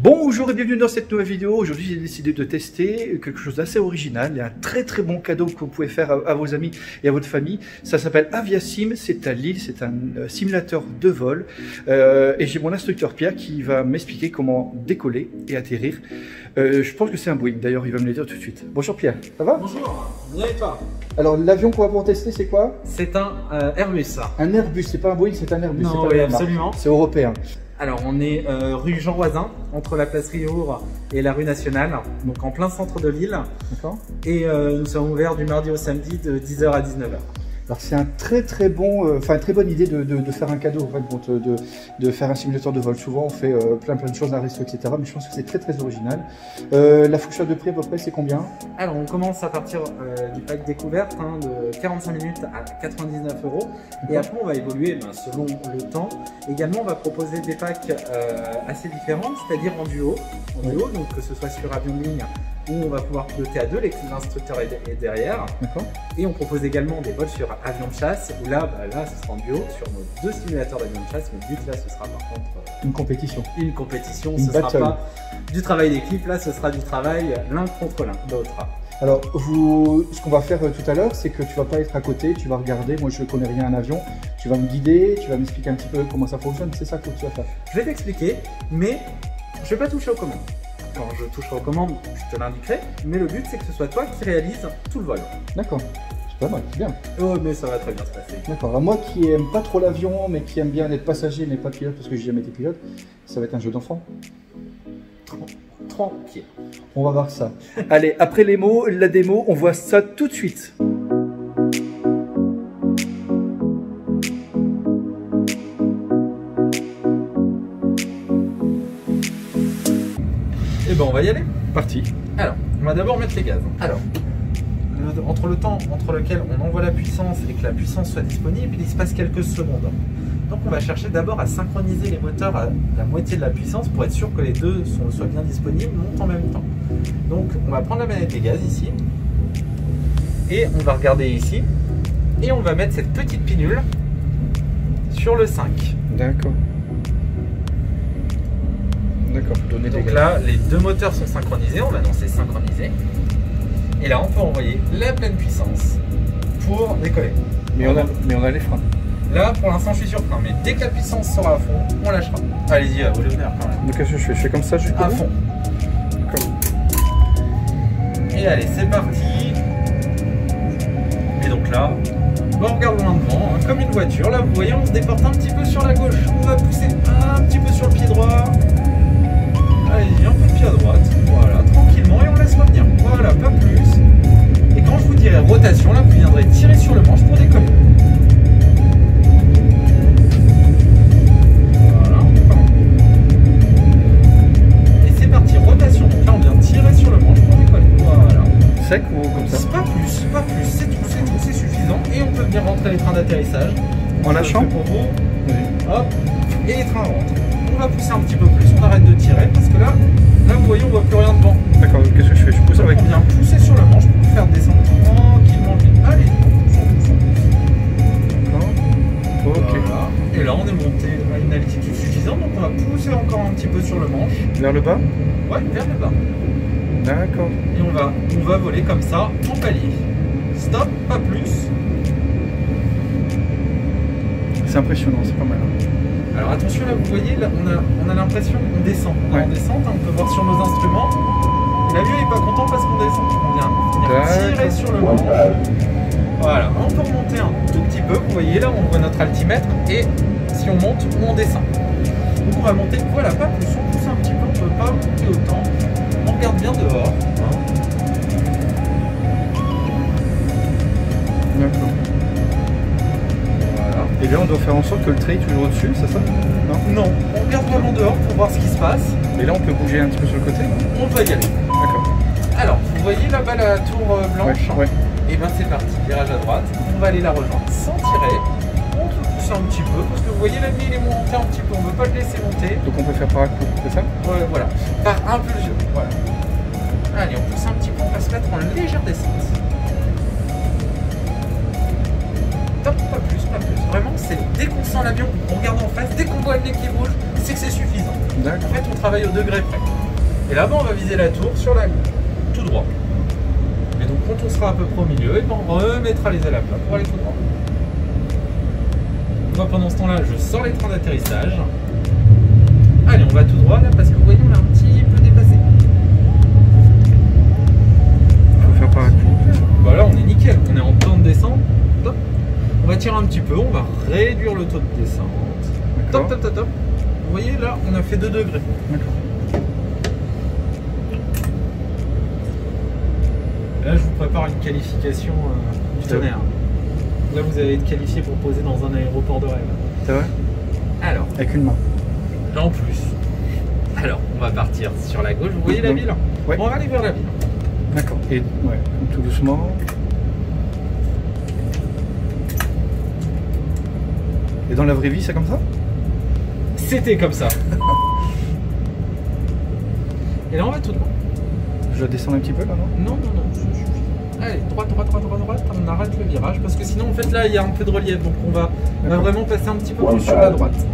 Bonjour et bienvenue dans cette nouvelle vidéo. Aujourd'hui j'ai décidé de tester quelque chose d'assez original et un très bon cadeau que vous pouvez faire à vos amis et à votre famille. Ça s'appelle Aviasim, c'est à Lille, c'est un simulateur de vol et j'ai mon instructeur Pierre qui va m'expliquer comment décoller et atterrir. Je pense que c'est un Boeing, d'ailleurs il va me le dire tout de suite. Bonjour Pierre, ça va? Bonjour, bien et toi? Alors l'avion qu'on va pouvoir tester c'est quoi? C'est un Airbus. Un Airbus, c'est pas un Boeing, c'est un Airbus. Non, oui, absolument. C'est européen. Alors on est rue Jean Roisin, entre la place Riour et la rue Nationale, donc en plein centre de Lille. D'accord. Et nous sommes ouverts du mardi au samedi de 10h à 19h. Alors c'est un très bon, une très bonne idée de faire un cadeau, en fait, de faire un simulateur de vol. Souvent on fait plein de choses à resto, etc. Mais je pense que c'est très original. La fourchette de prix à peu près c'est combien? Alors on commence à partir du pack découverte de 45 minutes à 99 €. Et après on va évoluer selon le temps. Également on va proposer des packs assez différents, c'est-à-dire en duo. Donc que ce soit sur avion de ligne où on va pouvoir piloter à deux, l'instructeur est derrière. Et on propose également des vols sur avion de chasse, où là, ce sera en duo sur nos deux simulateurs d'avion de chasse. Mais le but là, ce sera par contre une compétition. Une compétition, ce ne sera pas du travail d'équipe, là ce sera du travail l'un contre l'autre. Alors, ce qu'on va faire tout à l'heure, c'est que tu vas pas être à côté, tu vas regarder. Moi, je ne connais rien à un avion. Tu vas me guider, tu vas m'expliquer un petit peu comment ça fonctionne. C'est ça que tu vas faire. Je vais t'expliquer, mais je ne vais pas toucher aux commandes. Quand je toucherai aux commandes, je te l'indiquerai, mais le but c'est que ce soit toi qui réalise tout le vol. D'accord, c'est pas mal, c'est bien. Oh, mais ça va très bien se passer. D'accord, alors moi qui aime pas trop l'avion, mais qui aime bien être passager, mais pas pilote parce que j'ai jamais été pilote, ça va être un jeu d'enfant. Tranquille. On va voir ça. Allez, après les mots, la démo, on voit ça tout de suite. Et ben on va y aller. Parti. Alors, on va d'abord mettre les gaz. Alors, entre le temps entre lequel on envoie la puissance et que la puissance soit disponible, il se passe quelques secondes. Donc on va chercher d'abord à synchroniser les moteurs à la moitié de la puissance pour être sûr que les deux soient bien disponibles, montent en même temps. Donc on va prendre la manette des gaz ici, et on va regarder ici, et on va mettre cette petite pinule sur le 5. D'accord. D'accord, donner des Donc gaz. là, les deux moteurs sont synchronisés, on va lancer synchronisé. Et là, on peut envoyer la pleine puissance pour décoller. Mais on a les freins. Là, pour l'instant, je suis sur frein, mais dès que la puissance sera à fond, on lâchera. Allez-y, à vous de venir quand même. Donc qu'est-ce que je fais? Je fais comme ça jusqu'au bout? À fond. D'accord. Et allez, c'est parti. Et donc là, on regarde loin devant, comme une voiture. Là, vous voyez, on se déporte un petit peu sur la gauche. On va pousser un petit peu sur le pied droit. Allez-y, un peu de pied à droite. Voilà, tranquillement, et on laisse revenir. Voilà, pas plus. Et quand je vous dirai rotation, là, vous viendrez tirer sur le manche pour décoller. Voilà. Et c'est parti, rotation. Donc là, on vient tirer sur le manche pour décoller. Voilà. Sec ou comme ça? Pas plus, c'est tout, c'est suffisant. Et on peut venir rentrer les trains d'atterrissage. En lâchant? Pour vous. Oui. Hop, et les trains rentrent. On va pousser un petit peu plus, on arrête de tirer parce que là vous voyez, on voit plus rien devant. D'accord, qu'est-ce que je fais? Je pousse avec. On vient pousser sur le manche pour faire descendre tranquillement. Allez, on pousse. Ok. Voilà. Et là, on est monté à une altitude suffisante, donc on va pousser encore un petit peu sur le manche. Vers le bas? Ouais, vers le bas. D'accord. Et on va voler comme ça en palier. Stop, pas plus. C'est impressionnant, c'est pas mal. Alors attention, là vous voyez, là, on a l'impression qu'on descend. Ouais. En descente, on peut voir sur nos instruments. L'avion n'est pas content parce qu'on descend. On vient tirer sur le manche. Voilà, on peut remonter un tout petit peu. Vous voyez là, on voit notre altimètre. Et si on monte ou on descend. Donc on va monter, voilà, pas plus. On pousse un petit peu, on ne peut pas monter autant. On regarde bien dehors. D'accord. Et là, on doit faire en sorte que le trait est toujours au-dessus, c'est ça? Non, on regarde vraiment dehors pour voir ce qui se passe. Et là, on peut bouger un petit peu sur le côté? On peut y aller. D'accord. Alors, vous voyez là-bas la tour blanche? Ouais. Et bien c'est parti, virage à droite. On va aller la rejoindre sans tirer. On peut pousser un petit peu parce que vous voyez l'avion il est monté un petit peu, on ne veut pas le laisser monter. Donc on peut faire par un coup, c'est ça? Ouais, voilà, par impulsion. Voilà. Allez, on pousse un petit peu, on va se mettre en légère descente. Top, pas plus. Vraiment, c'est dès qu'on sent l'avion, on regarde en face, dès qu'on voit le nez qui bouge, c'est que c'est suffisant. En fait, on travaille au degré près. Et là-bas, on va viser la tour sur la gauche, tout droit. Et donc, quand on sera à peu près au milieu, et ben, on remettra les ailes à plat pour aller tout droit. Moi, pendant ce temps-là, je sors les trains d'atterrissage. Allez, on va tout droit là parce que vous voyez, on est un petit peu dépassé. Faut faire par un coup. Bah là, on est nickel. On est en temps de descente. Top. On va tirer un petit peu. On va réduire le taux de descente. Top, top, top, top. Vous voyez, là, on a fait 2 degrés. D'accord. Là, je vous prépare une qualification du tonnerre. Là, vous allez être qualifié pour poser dans un aéroport de rêve. C'est vrai? Alors. Avec une main. En plus. Alors, on va partir sur la gauche. Vous voyez la ville? Ouais. On va aller vers la ville. D'accord. Et ouais, tout doucement. Et dans la vraie vie, c'est comme ça? C'était comme ça. Et là, on va tout droit. Je dois descendre un petit peu là, non? Non, non, non, ça suffit. Allez, droite, droite, droite, droite, droite, on arrête le virage parce que sinon, en fait, là, il y a un peu de relief, donc on va vraiment passer un petit peu plus sur la droite.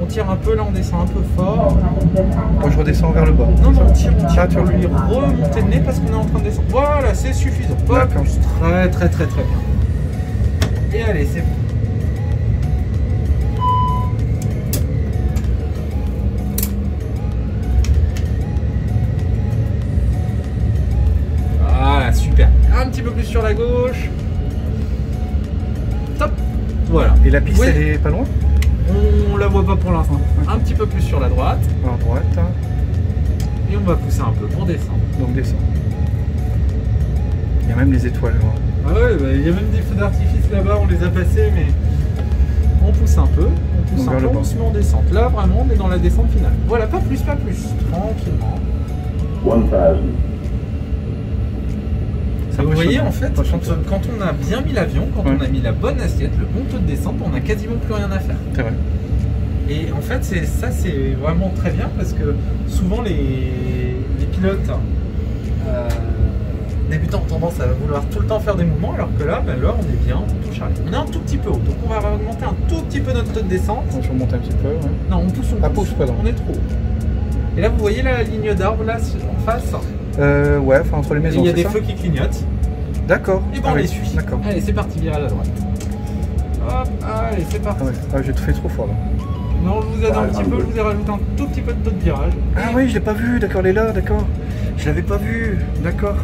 On tire un peu, là, on descend un peu fort. Moi, je redescends vers le bas. Non, non, on tire Ah, tu pour lui remonter le nez parce qu'on est en train de descendre. Voilà, c'est suffisant. Pas plus. Très, très, très, très bien. Et allez, c'est bon. Voilà, super. Un petit peu plus sur la gauche. Top. Voilà. Et la piste, Oui. elle est pas loin? On la voit pas pour l'instant. Un petit peu plus sur la droite. À droite. Et on va pousser un peu pour descendre. Donc descend. Il y a même les étoiles. Hein. Ah ouais, bah, il y a même des feux d'artifice là-bas, on les a passés, mais on pousse un peu. On pousse un peu, on se met en descente. Là, vraiment, on est dans la descente finale. Voilà, pas plus, pas plus. Tranquillement. 1000. Vous voyez, en fait, quand on a bien mis l'avion, quand on a mis la bonne assiette, le bon taux de descente, on n'a quasiment plus rien à faire. C'est vrai. Et en fait, c'est vraiment très bien parce que souvent les pilotes débutants ont tendance à vouloir tout le temps faire des mouvements, alors que là, là on est bien, on touche à rien. On est un tout petit peu haut, donc on va augmenter un tout petit peu notre taux de descente. On va remonter un petit peu. Ouais. Non, on pousse, pousse, pardon. On est trop haut. Et là, vous voyez la ligne d'arbres là en face? Ouais, enfin entre les maisons. Il y a des feux qui clignotent. D'accord. Et ben on les suit. D'accord. Allez, c'est parti, virage à droite. Hop, allez, c'est parti. Ah ouais. Ah, j'ai tout fait trop fort là. Non, je vous aide un petit peu, je vous ai rajouté un tout petit peu de taux de virage. Ah oui, je l'ai pas vu, d'accord, elle est là, d'accord. Je l'avais pas vu, d'accord.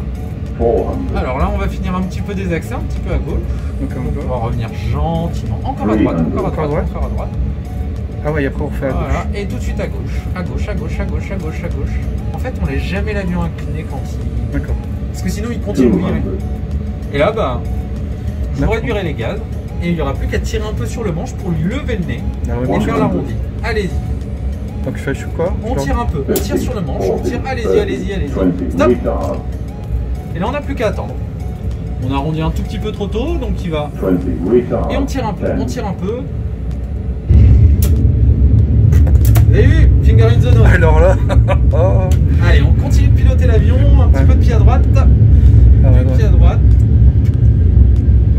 Alors là, on va finir un petit peu des accès, un petit peu à gauche. Donc on va revenir gentiment. Encore à droite, encore à droite, encore à droite. Ah ouais, après on refait à gauche. Voilà, et tout de suite à gauche. À gauche, à gauche, à gauche, à gauche, à gauche. En fait, on laisse jamais l'avion incliné quand il... D'accord. Parce que sinon, il continue de virer. Et là, bah, je réduirai les gaz. Et il n'y aura plus qu'à tirer un peu sur le manche pour lui lever le nez et faire l'arrondi. Allez-y. Donc je fais quoi? On tire un peu, on tire sur le manche, on tire, allez-y, allez-y, allez-y. Stop. Et là on n'a plus qu'à attendre. On arrondit un tout petit peu trop tôt, donc il va. Et on tire un peu, on tire un peu. Vous avez vu? Finger in the nose. Alors là. Oh. Allez, on continue de piloter l'avion, un petit peu de pied à droite. Du pied à droite.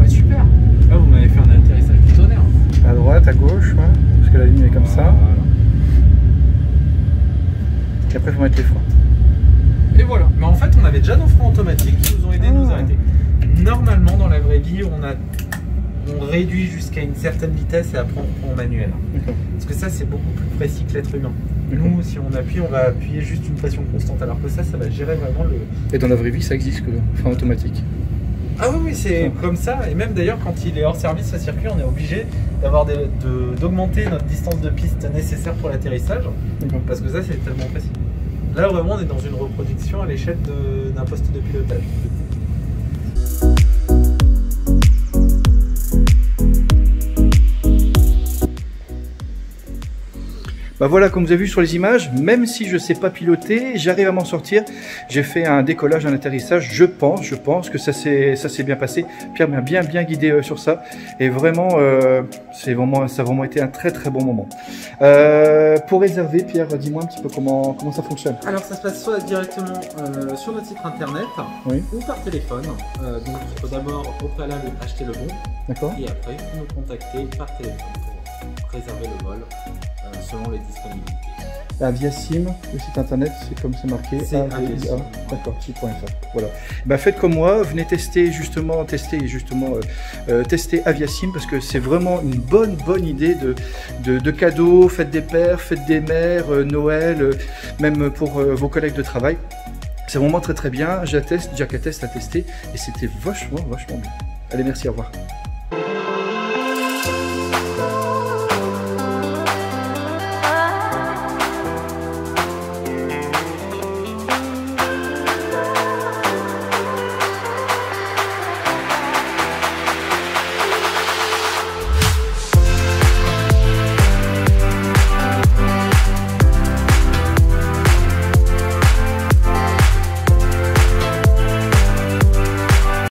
Ouais, super. Là vous m'avez fait un atterrissage du tonnerre. À droite, à gauche, ouais. Parce que la ligne est comme ça. Et après il faut mettre les freins. Et voilà. Mais en fait on avait déjà nos freins automatiques qui nous ont aidé à nous arrêter. Normalement dans la vraie vie on réduit jusqu'à une certaine vitesse et après on prend en manuel. Parce que ça c'est beaucoup plus précis que l'être humain. Nous si on appuie on va appuyer juste une pression constante alors que ça va gérer vraiment le... Et dans la vraie vie ça existe que le frein automatique? Ah oui, oui, c'est comme ça. Et même d'ailleurs, quand il est hors service à circuit, on est obligé d'avoir d'augmenter notre distance de piste nécessaire pour l'atterrissage. Parce que ça, c'est tellement précis. Là, vraiment, on est dans une reproduction à l'échelle d'un poste de pilotage. Bah voilà, comme vous avez vu sur les images, même si je ne sais pas piloter, j'arrive à m'en sortir. J'ai fait un décollage, un atterrissage, je pense que ça s'est bien passé. Pierre m'a bien guidé sur ça. Et vraiment, ça a vraiment été un très bon moment. Pour réserver, Pierre, dis-moi un petit peu comment ça fonctionne. Alors ça se passe soit directement sur notre site internet ou par téléphone. Donc il faut d'abord au préalable acheter le bon. D'accord. Et après, nous contacter par téléphone pour réserver le vol selon les disponibilités. Aviasim, le site internet, c'est comme c'est marqué. C'est Aviasim. D'accord, site.fr. Voilà. Bah, faites comme moi, venez tester Aviasim parce que c'est vraiment une bonne idée de cadeaux, fête des pères, fête des mères, Noël, même pour vos collègues de travail. C'est vraiment très bien. Jack atteste a testé et c'était vachement bien. Allez, merci, au revoir.